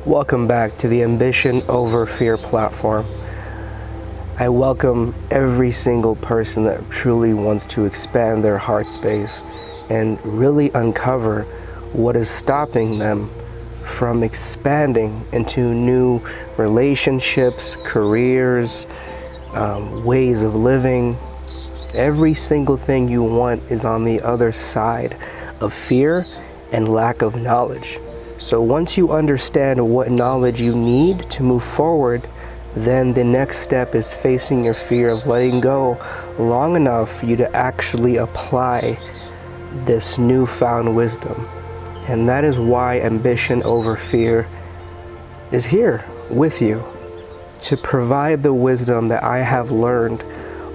Welcome back to the Ambition Over Fear platform. I welcome every single person that truly wants to expand their heart space and really uncover what is stopping them from expanding into new relationships, careers, ways of living. Every single thing you want is on the other side of fear and lack of knowledge. So once you understand what knowledge you need to move forward, then the next step is facing your fear of letting go long enough for you to actually apply this newfound wisdom. And that is why Ambition Over Fear is here with you, to provide the wisdom that I have learned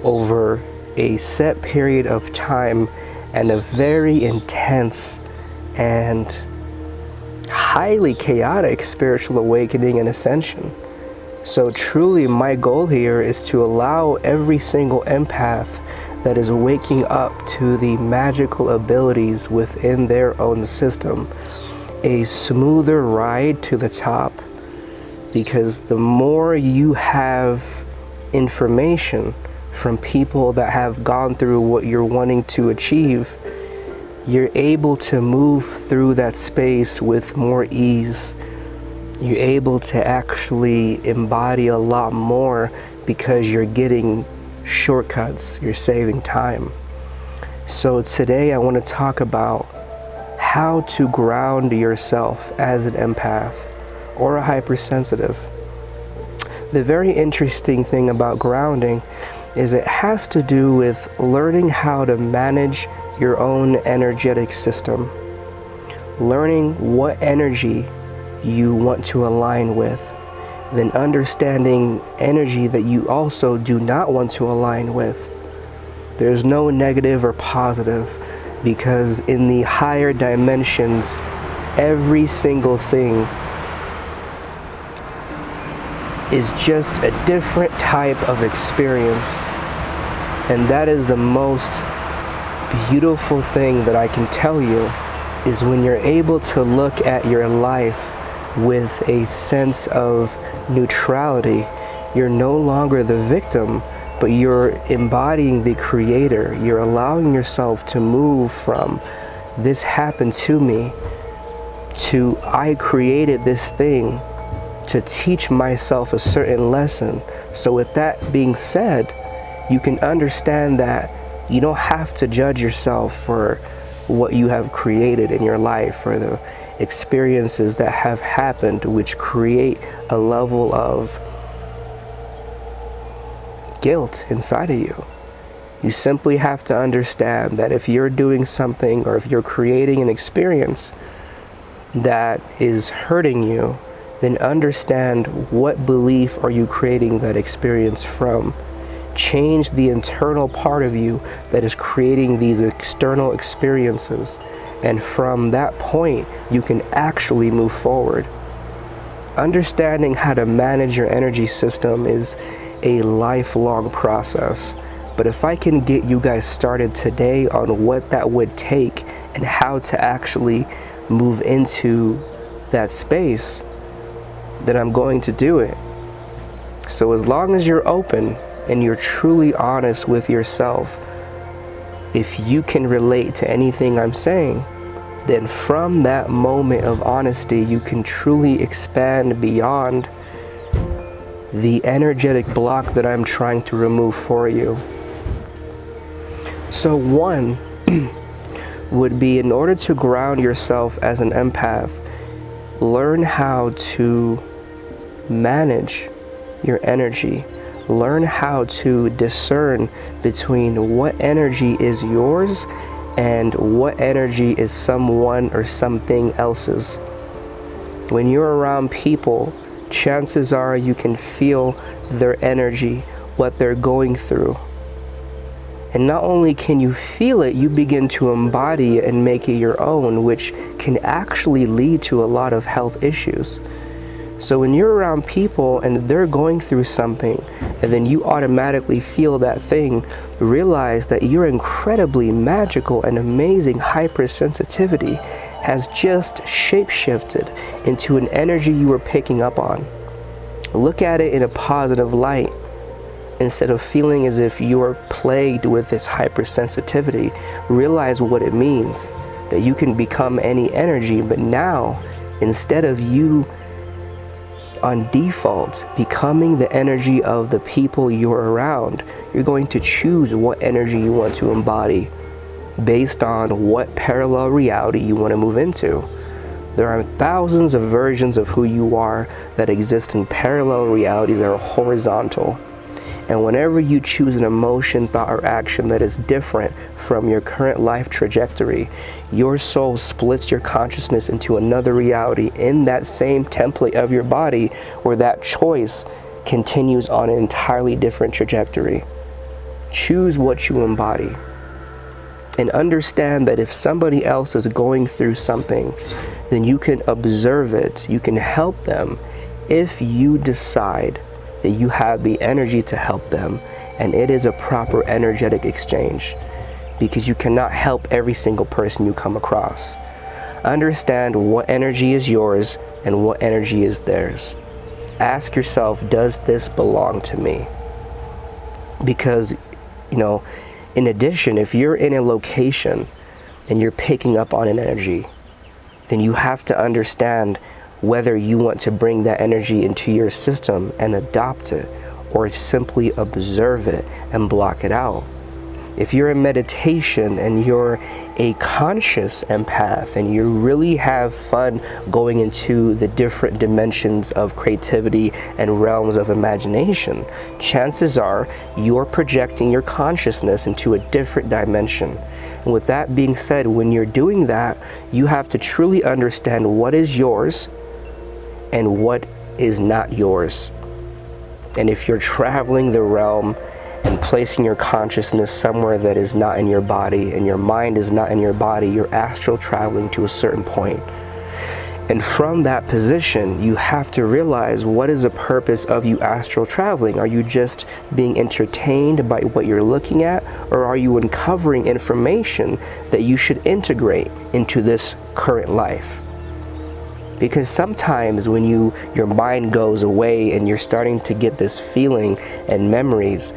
over a set period of time and a very intense and highly chaotic spiritual awakening and ascension. So truly my goal here is to allow every single empath that is waking up to the magical abilities within their own system a smoother ride to the top, because the more you have information from people that have gone through what you're wanting to achieve, you're able to move through that space with more ease. You're able to actually embody a lot more because you're getting shortcuts, you're saving time. So today I want to talk about how to ground yourself as an empath or a hypersensitive. The very interesting thing about grounding is it has to do with learning how to manage your own energetic system, learning what energy you want to align with, then understanding energy that you also do not want to align with. There's no negative or positive, because in the higher dimensions, every single thing is just a different type of experience. And that is the most beautiful thing that I can tell you, is when you're able to look at your life with a sense of neutrality. You're no longer the victim, but you're embodying the creator. You're allowing yourself to move from this happened to me to I created this thing to teach myself a certain lesson. So with that being said, you can understand that you don't have to judge yourself for what you have created in your life or the experiences that have happened, which create a level of guilt inside of you. You simply have to understand that if you're doing something or if you're creating an experience that is hurting you, then understand what belief are you creating that experience from. Change the internal part of you that is creating these external experiences, and from that point you can actually move forward. Understanding how to manage your energy system is a lifelong process, but if I can get you guys started today on what that would take and how to actually move into that space, then I'm going to do it. So as long as you're open and you're truly honest with yourself, if you can relate to anything I'm saying, then from that moment of honesty, you can truly expand beyond the energetic block that I'm trying to remove for you. So one would be, in order to ground yourself as an empath, learn how to manage your energy. Learn how to discern between what energy is yours and what energy is someone or something else's. When you're around people, chances are you can feel their energy, what they're going through. And not only can you feel it, you begin to embody it and make it your own, which can actually lead to a lot of health issues. So when you're around people and they're going through something, and then you automatically feel that thing, realize that your incredibly magical and amazing hypersensitivity has just shapeshifted into an energy you were picking up on. Look at it in a positive light. Instead of feeling as if you are plagued with this hypersensitivity, realize what it means, that you can become any energy, but now, instead of you on default becoming the energy of the people you're around, you're going to choose what energy you want to embody based on what parallel reality you want to move into. There are thousands of versions of who you are that exist in parallel realities that are horizontal. And whenever you choose an emotion, thought, or action that is different from your current life trajectory, your soul splits your consciousness into another reality in that same template of your body, where that choice continues on an entirely different trajectory. Choose what you embody. And understand that if somebody else is going through something, then you can observe it, you can help them if you decide that you have the energy to help them, and it is a proper energetic exchange, because you cannot help every single person you come across. Understand what energy is yours and what energy is theirs. Ask yourself, does this belong to me? Because, in addition, if you're in a location and you're picking up on an energy, then you have to understand whether you want to bring that energy into your system and adopt it, or simply observe it and block it out. If you're in meditation and you're a conscious empath and you really have fun going into the different dimensions of creativity and realms of imagination, chances are you're projecting your consciousness into a different dimension. And with that being said, when you're doing that, you have to truly understand what is yours and what is not yours. And if you're traveling the realm and placing your consciousness somewhere that is not in your body, and your mind is not in your body, you're astral traveling to a certain point. And from that position, you have to realize, what is the purpose of you astral traveling? Are you just being entertained by what you're looking at, or are you uncovering information that you should integrate into this current life? Because sometimes when your mind goes away and you're starting to get this feeling and memories,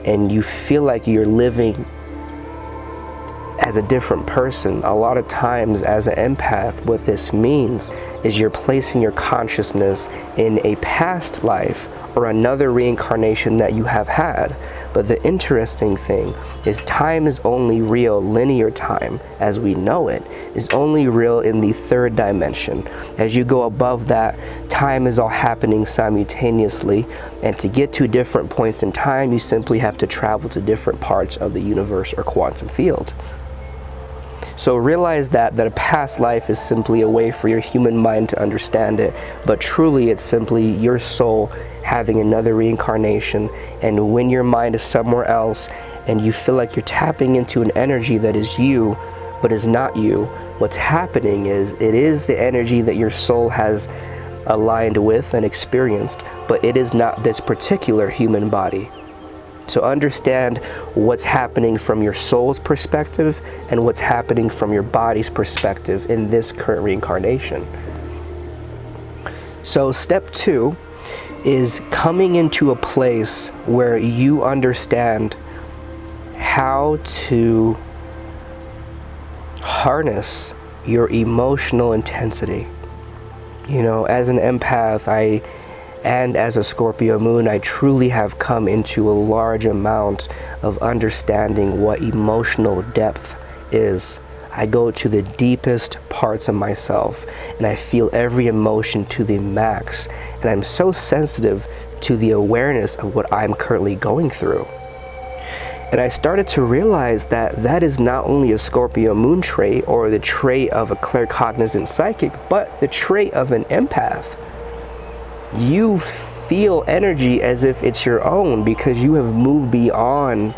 and you feel like you're living as a different person, a lot of times as an empath, what this means is you're placing your consciousness in a past life or another reincarnation that you have had. But the interesting thing is, time is only real, linear time as we know it is only real in the third dimension. As you go above that, time is all happening simultaneously, and to get to different points in time, you simply have to travel to different parts of the universe or quantum field. So realize that a past life is simply a way for your human mind to understand it, but truly it's simply your soul having another reincarnation. And when your mind is somewhere else and you feel like you're tapping into an energy that is you but is not you, what's happening is it is the energy that your soul has aligned with and experienced, but it is not this particular human body. So understand what's happening from your soul's perspective and what's happening from your body's perspective in this current reincarnation. So step 2 is coming into a place where you understand how to harness your emotional intensity. As an empath, and as a Scorpio moon, I truly have come into a large amount of understanding what emotional depth is. I go to the deepest parts of myself and I feel every emotion to the max. And I'm so sensitive to the awareness of what I'm currently going through. And I started to realize that is not only a Scorpio moon trait or the trait of a claircognizant psychic, but the trait of an empath. You feel energy as if it's your own because you have moved beyond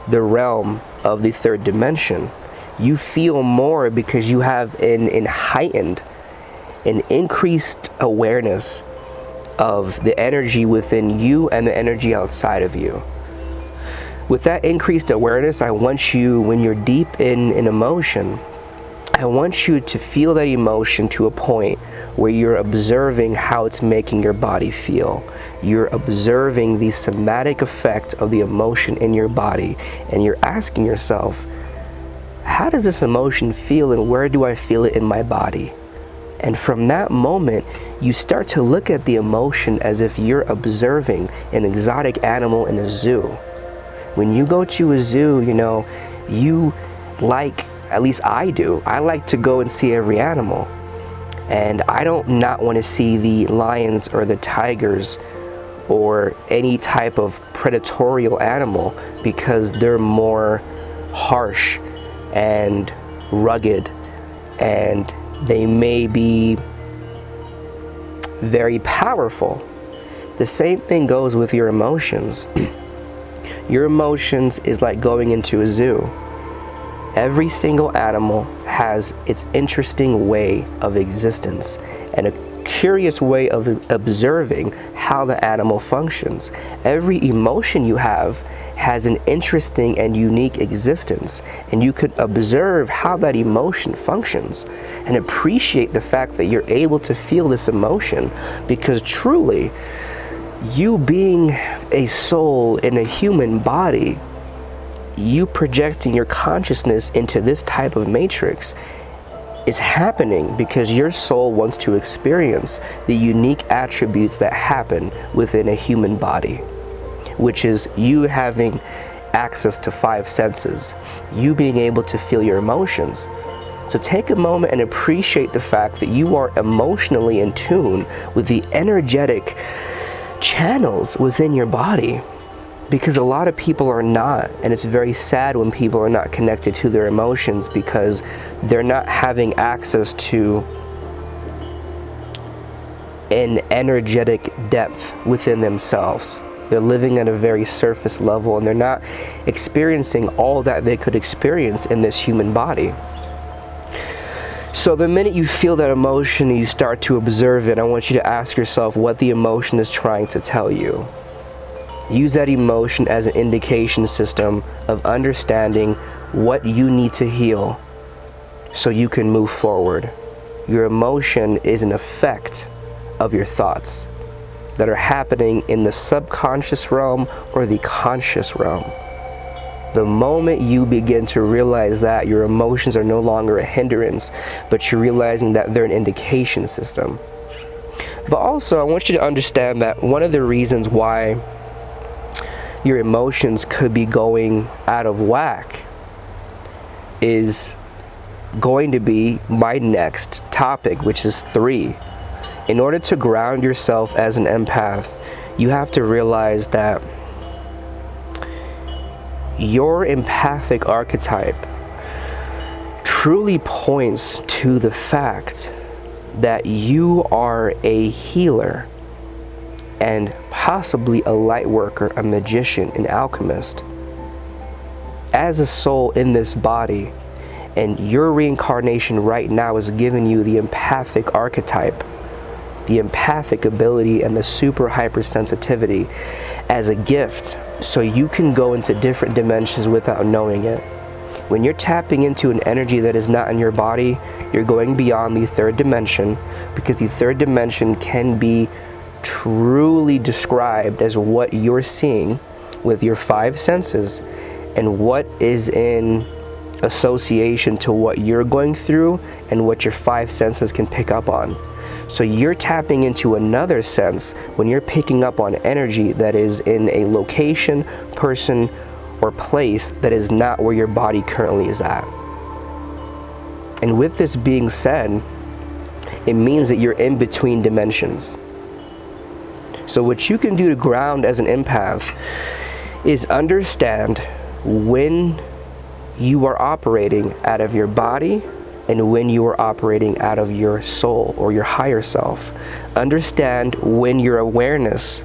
the realm of the third dimension. You feel more because you have an heightened, an increased awareness of the energy within you and the energy outside of you. With that increased awareness, I want you, when you're deep in an emotion, I want you to feel that emotion to a point where you're observing how it's making your body feel. You're observing the somatic effect of the emotion in your body, and you're asking yourself, how does this emotion feel and where do I feel it in my body? And from that moment, you start to look at the emotion as if you're observing an exotic animal in a zoo. When you go to a zoo, you like, at least I do, I like to go and see every animal. And I don't not want to see the lions or the tigers or any type of predatorial animal because they're more harsh and rugged, and they may be very powerful. The same thing goes with your emotions. Your emotions is like going into a zoo. Every single animal has its interesting way of existence and a curious way of observing how the animal functions. Every emotion you have has an interesting and unique existence, and you could observe how that emotion functions and appreciate the fact that you're able to feel this emotion, because truly, you being a soul in a human body, you projecting your consciousness into this type of matrix is happening because your soul wants to experience the unique attributes that happen within a human body, which is you having access to 5 senses, you being able to feel your emotions. So take a moment and appreciate the fact that you are emotionally in tune with the energetic channels within your body, because a lot of people are not, and it's very sad when people are not connected to their emotions because they're not having access to an energetic depth within themselves. They're living at a very surface level, and they're not experiencing all that they could experience in this human body. So the minute you feel that emotion and you start to observe it, I want you to ask yourself what the emotion is trying to tell you. Use that emotion as an indication system of understanding what you need to heal so you can move forward. Your emotion is an effect of your thoughts that are happening in the subconscious realm or the conscious realm. The moment you begin to realize that, your emotions are no longer a hindrance, but you're realizing that they're an indication system. But also, I want you to understand that one of the reasons why your emotions could be going out of whack is going to be my next topic, which is 3. In order to ground yourself as an empath, you have to realize that your empathic archetype truly points to the fact that you are a healer and possibly a light worker, a magician, an alchemist. As a soul in this body, and your reincarnation right now is giving you the empathic archetype, the empathic ability and the super hypersensitivity as a gift, so you can go into different dimensions without knowing it. When you're tapping into an energy that is not in your body, you're going beyond the 3rd dimension, because the 3rd dimension can be truly described as what you're seeing with your 5 senses and what is in association to what you're going through and what your 5 senses can pick up on. So you're tapping into another sense when you're picking up on energy that is in a location, person, or place that is not where your body currently is at. And with this being said, it means that you're in between dimensions. So what you can do to ground as an empath is understand when you are operating out of your body and when you are operating out of your soul or your higher self. Understand when your awareness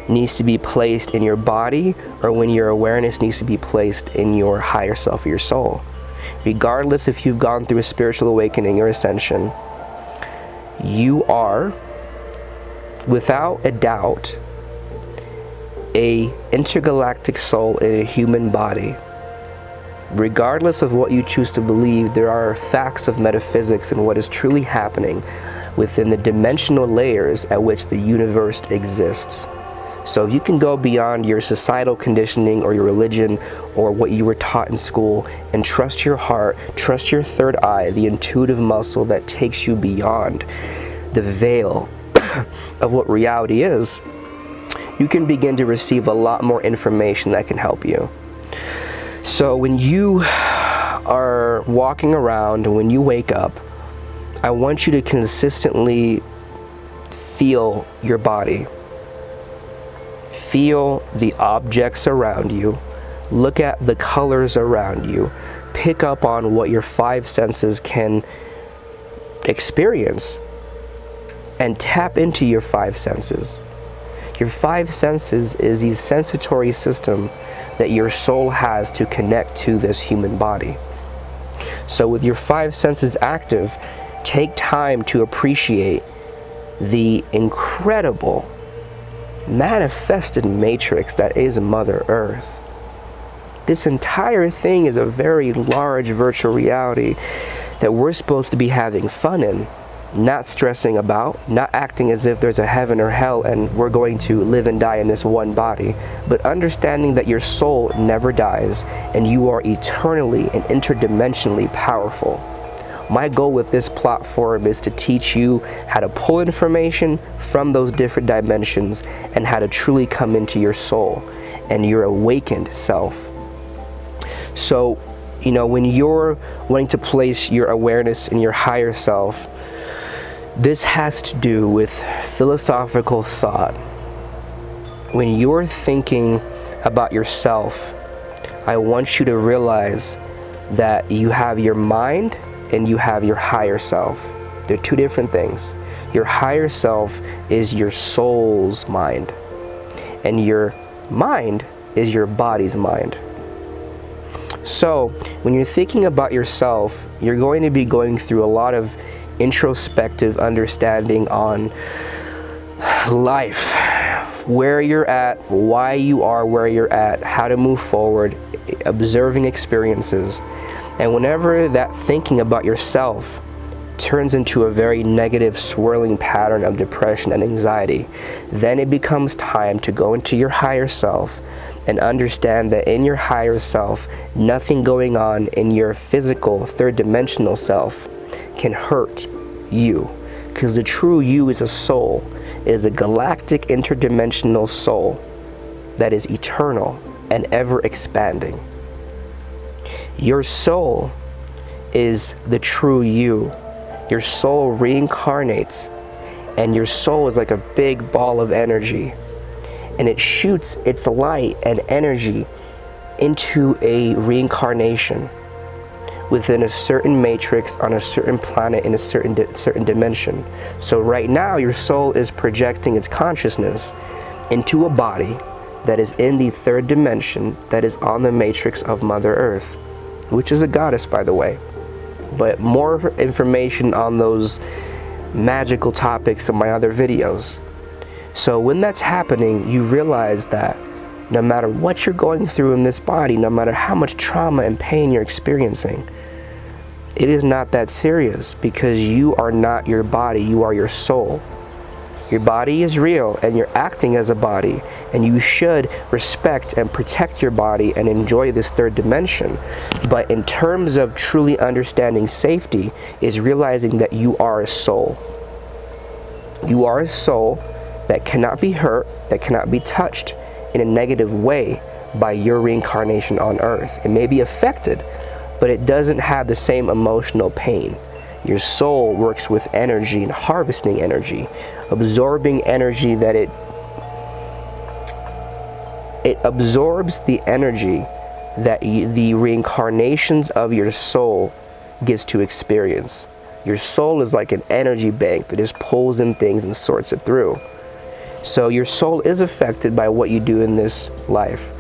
needs to be placed in your body or when your awareness needs to be placed in your higher self or your soul. Regardless if you've gone through a spiritual awakening or ascension, you are, without a doubt, a intergalactic soul in a human body regardless of what you choose to believe, there are facts of metaphysics and what is truly happening within the dimensional layers at which the universe exists. So if you can go beyond your societal conditioning or your religion or what you were taught in school and trust your heart, trust your third eye, the intuitive muscle that takes you beyond the veil of what reality is, you can begin to receive a lot more information that can help you. So when you are walking around, when you wake up, I want you to consistently feel your body. Feel the objects around you. Look at the colors around you. Pick up on what your five senses can experience. And tap into your five senses. Your five senses is the sensatory system that your soul has to connect to this human body. So with your five senses active, take time to appreciate the incredible manifested matrix that is Mother Earth. This entire thing is a very large virtual reality that we're supposed to be having fun in, not stressing about, not acting as if there's a heaven or hell and we're going to live and die in this one body, but understanding that your soul never dies and you are eternally and interdimensionally powerful. My goal with this platform is to teach you how to pull information from those different dimensions and how to truly come into your soul and your awakened self. So, when you're wanting to place your awareness in your higher self, this has to do with philosophical thought. When you're thinking about yourself, I want you to realize that you have your mind and you have your higher self. They're two different things. Your higher self is your soul's mind, and your mind is your body's mind. So when you're thinking about yourself, you're going to be going through a lot of introspective understanding on life, where you're at, why you are where you're at, how to move forward, observing experiences. And whenever that thinking about yourself turns into a very negative swirling pattern of depression and anxiety, then it becomes time to go into your higher self and understand that in your higher self, nothing going on in your physical third dimensional self can hurt you, because the true you is a soul. It is a galactic interdimensional soul that is eternal and ever expanding. Your soul is the true you. Your soul reincarnates, and your soul is like a big ball of energy, and it shoots its light and energy into a reincarnation within a certain matrix on a certain planet in a certain dimension. So right now your soul is projecting its consciousness into a body that is in the third dimension, that is on the matrix of Mother Earth, which is a goddess, by the way. But more information on those magical topics in my other videos. So when that's happening, you realize that no matter what you're going through in this body, no matter how much trauma and pain you're experiencing, it is not that serious, because you are not your body, you are your soul. Your body is real and you're acting as a body, and you should respect and protect your body and enjoy this third dimension. But in terms of truly understanding safety, is realizing that you are a soul. You are a soul that cannot be hurt, that cannot be touched in a negative way by your reincarnation on Earth. It may be affected, but it doesn't have the same emotional pain. Your soul works with energy and harvesting energy, absorbing energy that it absorbs the energy that the reincarnations of your soul gets to experience. Your soul is like an energy bank that just pulls in things and sorts it through. So your soul is affected by what you do in this life,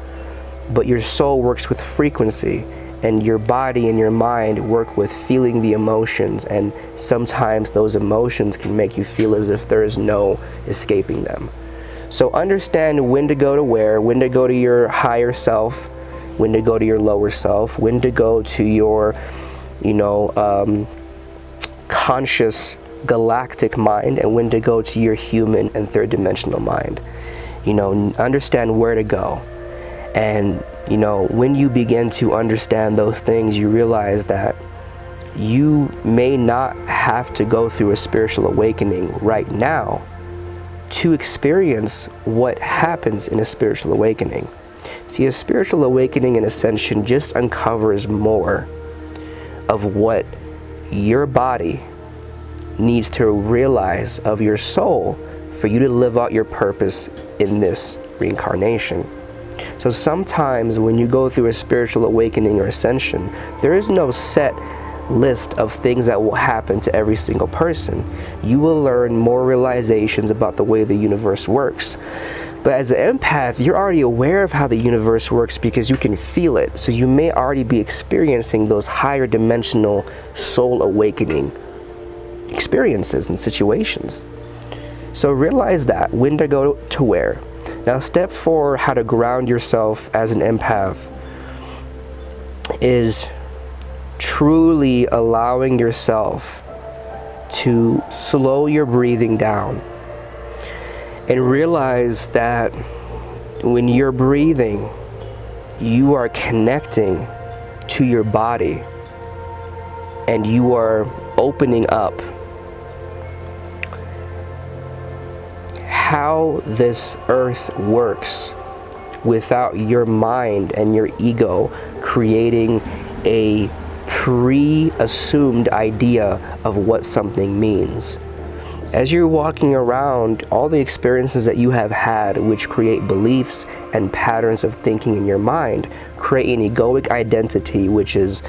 but your soul works with frequency, and your body and your mind work with feeling the emotions, and sometimes those emotions can make you feel as if there is no escaping them. So understand when to go to where, when to go to your higher self, when to go to your lower self, when to go to your, conscious galactic mind, and when to go to your human and third dimensional mind. Understand where to go. And, when you begin to understand those things, you realize that you may not have to go through a spiritual awakening right now to experience what happens in a spiritual awakening. See, a spiritual awakening and ascension just uncovers more of what your body needs to realize of your soul for you to live out your purpose in this reincarnation. So sometimes when you go through a spiritual awakening or ascension, there is no set list of things that will happen to every single person. You will learn more realizations about the way the universe works. But as an empath, you're already aware of how the universe works because you can feel it. So you may already be experiencing those higher dimensional soul awakening experiences and situations. So realize that, when to go to where. Now, step 4, how to ground yourself as an empath, is truly allowing yourself to slow your breathing down and realize that when you're breathing, you are connecting to your body and you are opening up. How this earth works without your mind and your ego creating a pre-assumed idea of what something means. As you're walking around, all the experiences that you have had, which create beliefs and patterns of thinking in your mind, create an egoic identity, which is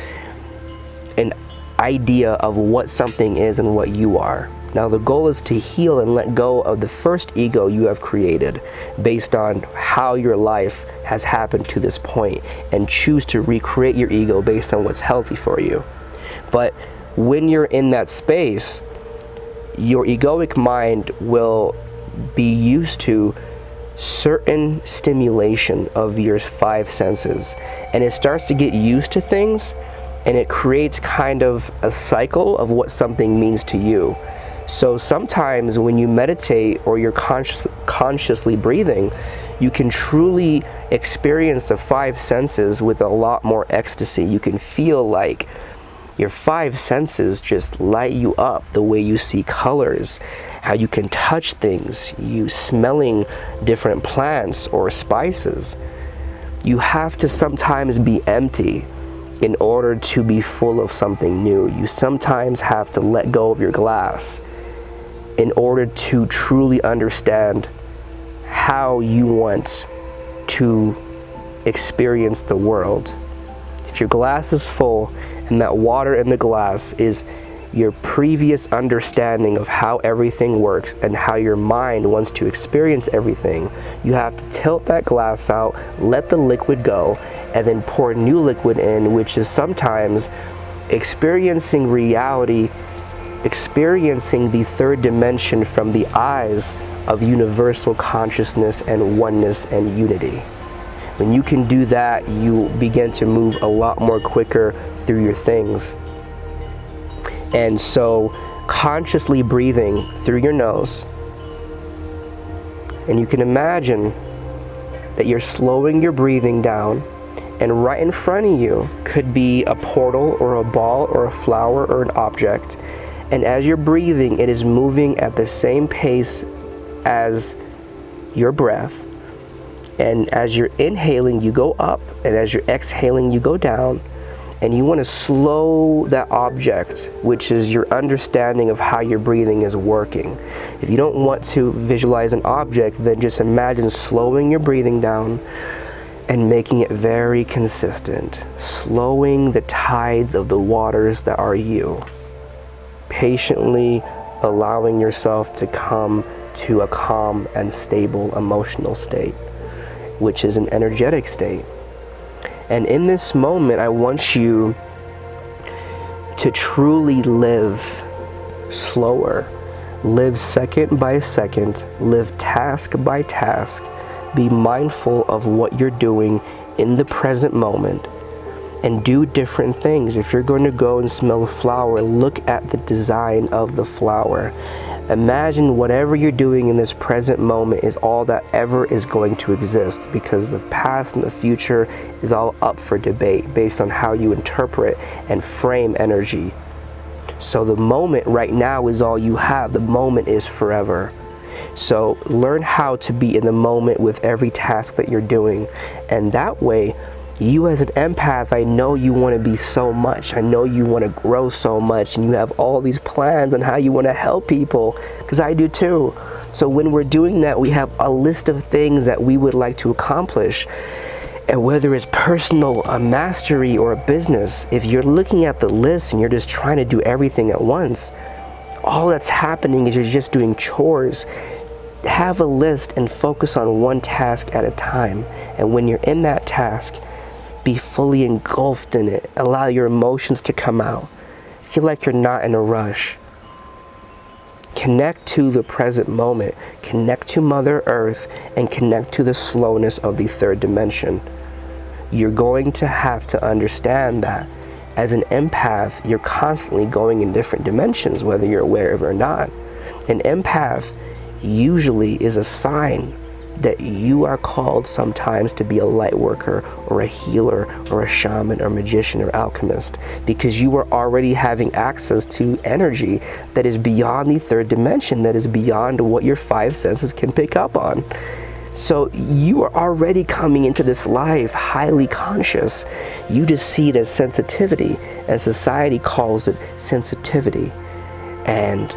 an idea of what something is and what you are. Now, the goal is to heal and let go of the first ego you have created based on how your life has happened to this point, and choose to recreate your ego based on what's healthy for you. But when you're in that space, your egoic mind will be used to certain stimulation of your 5 senses, and it starts to get used to things, and it creates kind of a cycle of what something means to you. So sometimes when you meditate or you're consciously breathing, you can truly experience the 5 senses with a lot more ecstasy. You can feel like your 5 senses just light you up, the way you see colors, how you can touch things, you smelling different plants or spices. You have to sometimes be empty in order to be full of something new. You sometimes have to let go of your glass in order to truly understand how you want to experience the world. If your glass is full and that water in the glass is your previous understanding of how everything works and how your mind wants to experience everything, you have to tilt that glass out, let the liquid go, and then pour new liquid in, which is sometimes experiencing reality, experiencing the third dimension from the eyes of universal consciousness and oneness and unity. When you can do that, you begin to move a lot more quicker through your things. And so consciously breathing through your nose, and you can imagine that you're slowing your breathing down, and right in front of you could be a portal or a ball or a flower or an object. And as you're breathing, it is moving at the same pace as your breath. And as you're inhaling, you go up, and as you're exhaling, you go down. And you want to slow that object, which is your understanding of how your breathing is working. If you don't want to visualize an object, then just imagine slowing your breathing down and making it very consistent, slowing the tides of the waters that are you. Patiently allowing yourself to come to a calm and stable emotional state, which is an energetic state. And in this moment, I want you to truly live slower, live second by second, live task by task. Be mindful of what you're doing in the present moment and do different things. If you're going to go and smell a flower, look at the design of the flower. Imagine whatever you're doing in this present moment is all that ever is going to exist, because the past and the future is all up for debate based on how you interpret and frame energy. So the moment right now is all you have. The moment is forever. So learn how to be in the moment with every task that you're doing. And that way, you as an empath, I know you want to be so much. I know you want to grow so much, and you have all these plans on how you want to help people, because I do too. So when we're doing that, we have a list of things that we would like to accomplish. And whether it's personal, a mastery, or a business, if you're looking at the list and you're just trying to do everything at once, all that's happening is you're just doing chores. Have a list and focus on one task at a time. And when you're in that task, be fully engulfed in it. Allow your emotions to come out. Feel like you're not in a rush. Connect to the present moment. Connect to Mother Earth and connect to the slowness of the third dimension. You're going to have to understand that as an empath, you're constantly going in different dimensions, whether you're aware of it or not. An empath usually is a sign that you are called sometimes to be a light worker or a healer or a shaman or magician or alchemist, because you are already having access to energy that is beyond the third dimension, that is beyond what your five senses can pick up on. So you are already coming into this life highly conscious. You just see it as sensitivity, and society calls it sensitivity, and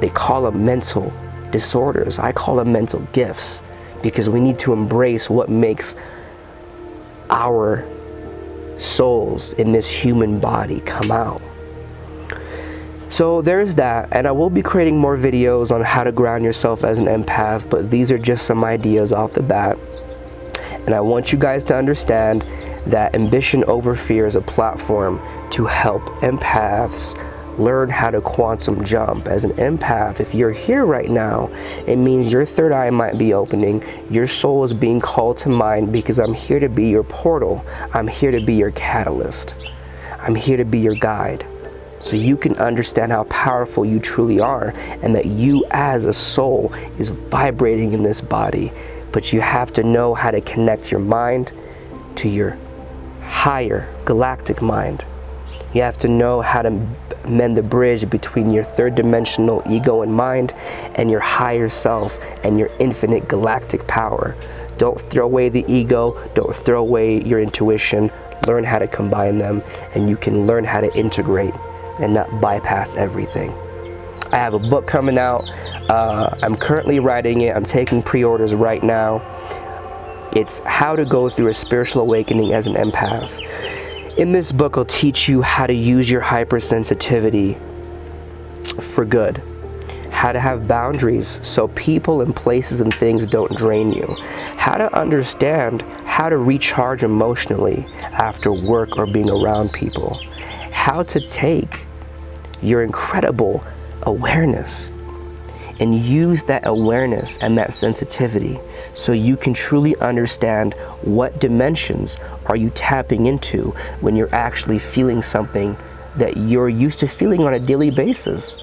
they call them mental disorders. I call them mental gifts, because we need to embrace what makes our souls in this human body come out. So there's that, and I will be creating more videos on how to ground yourself as an empath, but these are just some ideas off the bat. And I want you guys to understand that Ambition Over Fear is a platform to help empaths learn how to quantum jump. As an empath, if you're here right now, it means your third eye might be opening. Your soul is being called to mind, because I'm here to be your portal. I'm here to be your catalyst. I'm here to be your guide, so you can understand how powerful you truly are, and that you as a soul is vibrating in this body. But you have to know how to connect your mind to your higher galactic mind. You have to know how to mend the bridge between your third dimensional ego and mind and your higher self and your infinite galactic power. Don't throw away the ego. Don't throw away your intuition. Learn how to combine them, and you can learn how to integrate and not bypass everything. I have a book coming out. I'm currently writing it. I'm taking pre-orders right now. It's How to Go Through a Spiritual Awakening as an Empath. In this book, I'll teach you how to use your hypersensitivity for good. How to have boundaries so people and places and things don't drain you. How to understand how to recharge emotionally after work or being around people. How to take your incredible awareness and use that awareness and that sensitivity so you can truly understand what dimensions are you tapping into when you're actually feeling something that you're used to feeling on a daily basis.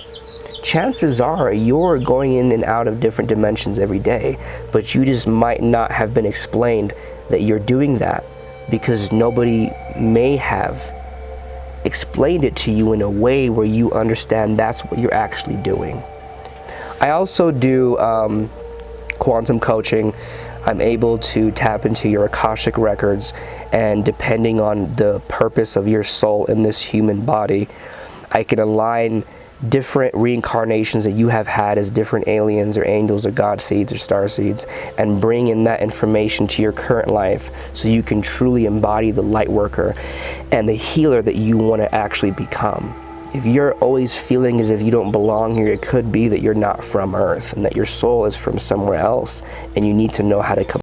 Chances are you're going in and out of different dimensions every day, but you just might not have been explained that you're doing that, because nobody may have explained it to you in a way where you understand that's what you're actually doing. I also do quantum coaching. I'm able to tap into your akashic records, and depending on the purpose of your soul in this human body, I can align different reincarnations that you have had as different aliens or angels or god seeds or star seeds, and bring in that information to your current life so you can truly embody the light worker and the healer that you want to actually become. If you're always feeling as if you don't belong here, it could be that you're not from Earth and that your soul is from somewhere else, and you need to know how to come